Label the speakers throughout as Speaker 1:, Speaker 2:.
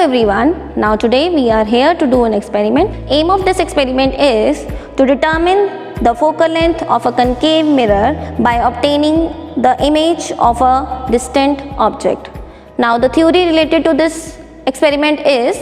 Speaker 1: everyone. Now today we are here to do an experiment. Aim of this experiment is to determine the focal length of a concave mirror by obtaining the image of a distant object. Now the theory related to this experiment is,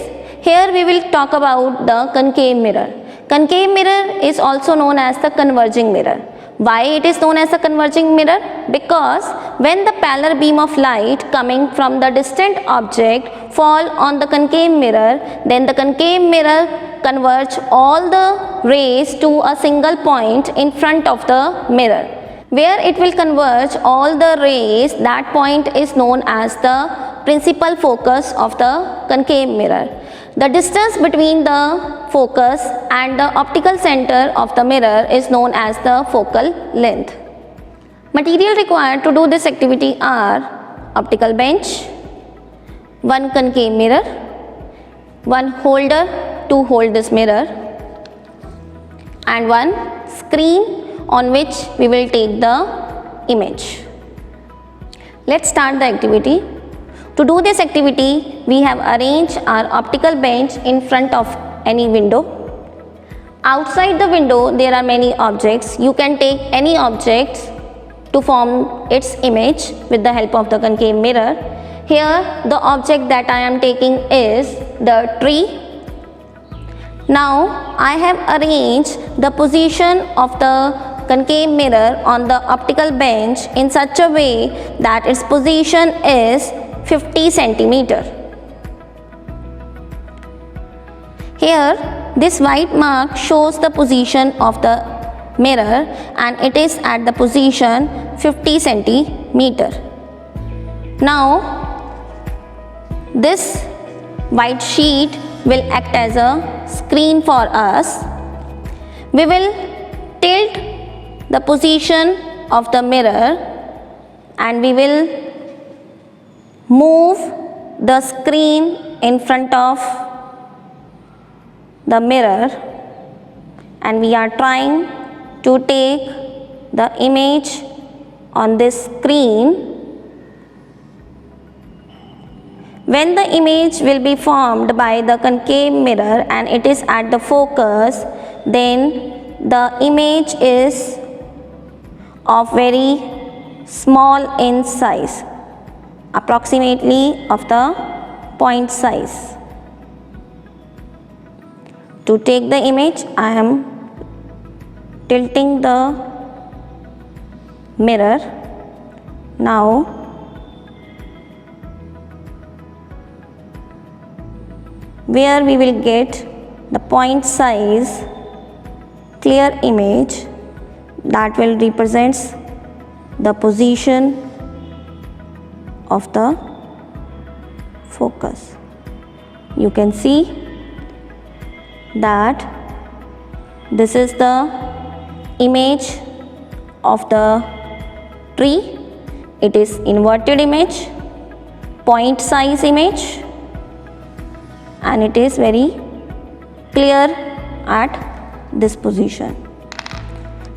Speaker 1: here we will talk about the concave mirror. Concave mirror is also known as the converging mirror. Why it is known as a converging mirror? Because when the parallel beam of light coming from the distant object fall on the concave mirror, then the concave mirror converge all the rays to a single point in front of the mirror. Where it will converge all the rays, that point is known as the principal focus of the concave mirror. The distance between the focus and the optical center of the mirror is known as the focal length. Material required to do this activity are optical bench, one concave mirror, one holder to hold this mirror, and one screen on which we will take the image. Let's start the activity. To do this activity, we have arranged our optical bench in front of any window. Outside the window, there are many objects. You can take any objects to form its image with the help of the concave mirror. Here, the object that I am taking is the tree. Now, I have arranged the position of the concave mirror on the optical bench in such a way that its position is 50 centimeter. Here, this white mark shows the position of the mirror and it is at the position 50 centimeter. Now, this white sheet will act as a screen for us. We will tilt the position of the mirror and we will move the screen in front of the mirror, and we are trying to take the image on this screen. When the image will be formed by the concave mirror and it is at the focus, then the image is of very small in size, approximately of the point size. To take the image, I am tilting the mirror. Now, where we will get the point size clear image that will represents the position of the focus. You can see that this is the image of the tree. It is inverted image, point size image, and it is very clear at this position.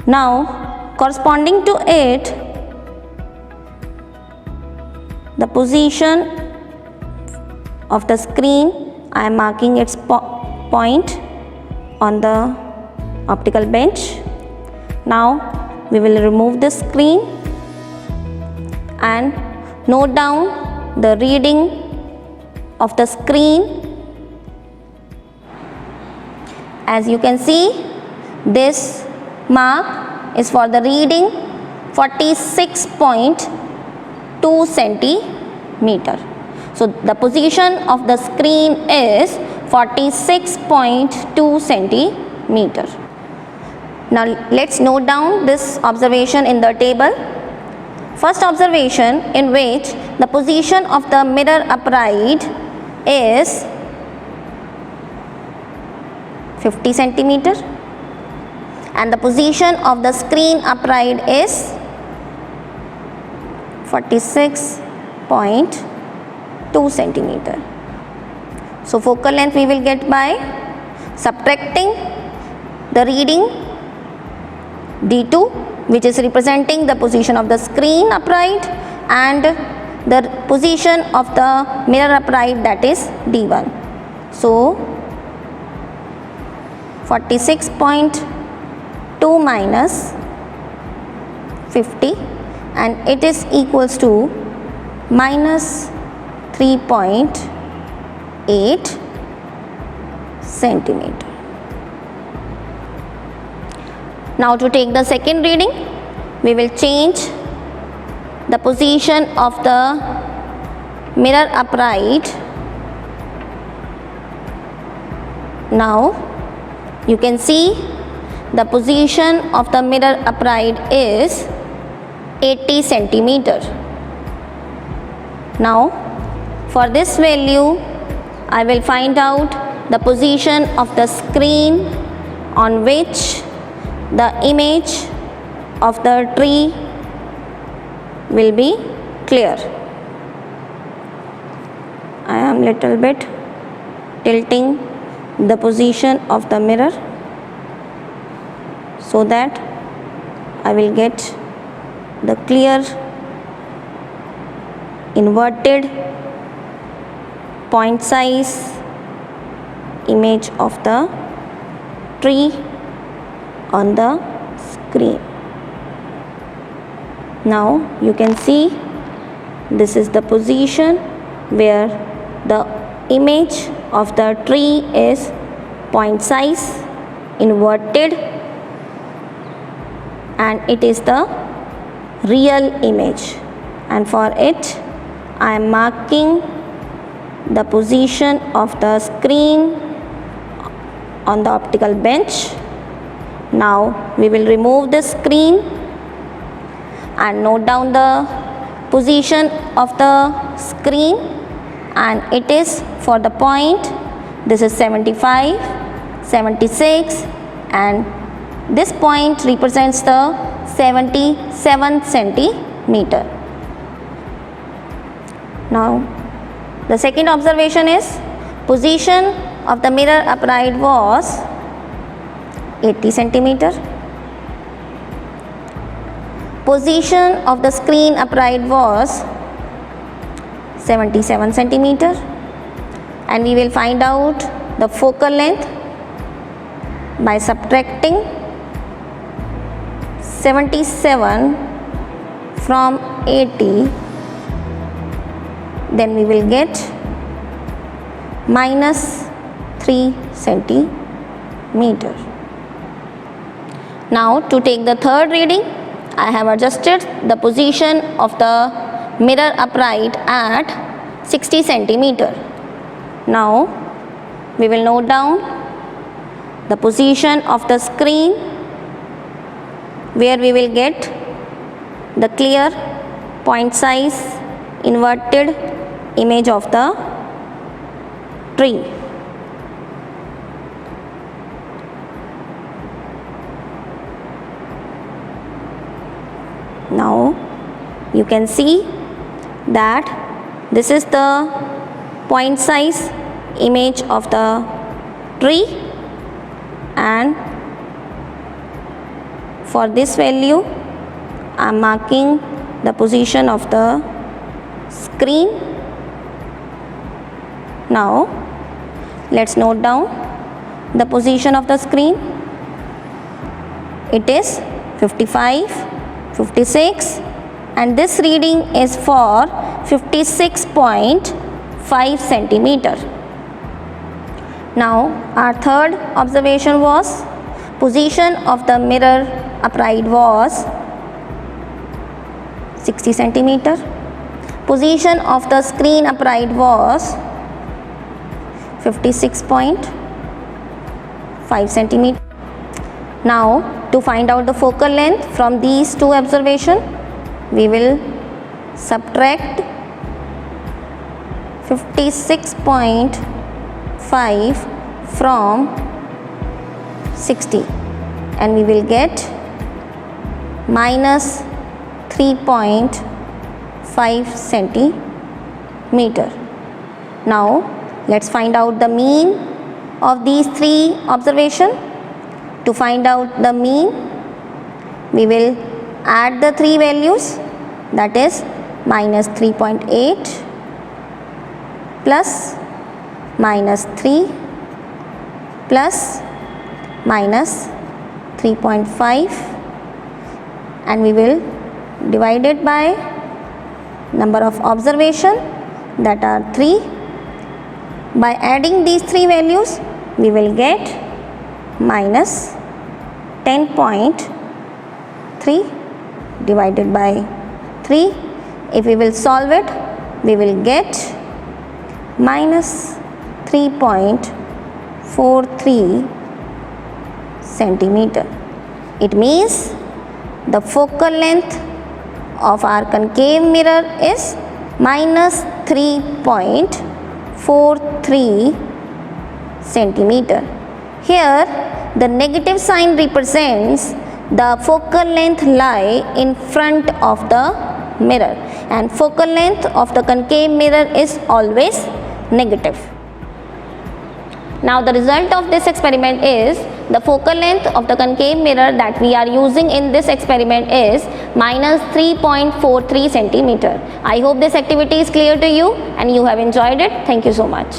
Speaker 1: Now, corresponding to it, the position of the screen, I am marking its point on the optical bench. Now we will remove the screen and note down the reading of the screen. As you can see, this mark is for the reading 46.2 centimeter. So the position of the screen is 46.2 centimeter. Now let's note down this observation in the table. First observation, in which the position of the mirror upright is 50 centimeter and the position of the screen upright is 46.2 centimeter. So focal length we will get by subtracting the reading D2, which is representing the position of the screen upright, and the position of the mirror upright, that is D1. So 46.2 minus 50, and it is equals to minus 3.8 centimeter. Now to take the second reading, we will change the position of the mirror upright. Now you can see the position of the mirror upright is 80 centimeter. Now for this value, I will find out the position of the screen on which the image of the tree will be clear. I am little bit tilting the position of the mirror so that I will get the clear inverted point size image of the tree on the screen. Now you can see this is the position where the image of the tree is point size inverted, and it is the real image, and for it I am marking the position of the screen on the optical bench. Now we will remove the screen and note down the position of the screen, and it is for the point, this is 75, 76, and this point represents the 77 centimeter. Now the second observation is position of the mirror upright was 80 centimeter. Position of the screen upright was 77 centimeter, and we will find out the focal length by subtracting 77 from 80, then we will get minus 3 centimeter. Now to take the third reading, I have adjusted the position of the mirror upright at 60 centimeter. Now we will note down the position of the screen where we will get the clear point size inverted image of the tree. Now you can see that this is the point size image of the tree, and for this value I am marking the position of the screen. Now let's note down the position of the screen. It is 55, 56, and this reading is for 56.5 centimeter. Now our third observation was position of the mirror upright was 60 centimeter. Position of the screen upright was 56.5 centimeter. Now to find out the focal length from these two observations, we will subtract 56.5 from 60, and we will get minus 3.5 centimeter. Now let's find out the mean of these three observations. To find out the mean, we will add the three values, that is minus 3.8 plus minus 3 plus minus 3.5, and we will divide it by number of observation, that are 3. By adding these three values we will get minus 10.3 divided by 3. If we will solve it, we will get minus 3.43 centimeter. It means the focal length of our concave mirror is minus 3.43 centimeter. Here the negative sign represents the focal length lie in front of the mirror, and focal length of the concave mirror is always negative. Now the result of this experiment is the focal length of the concave mirror that we are using in this experiment is minus 3.43 centimeter. I hope this activity is clear to you and you have enjoyed it. Thank you so much.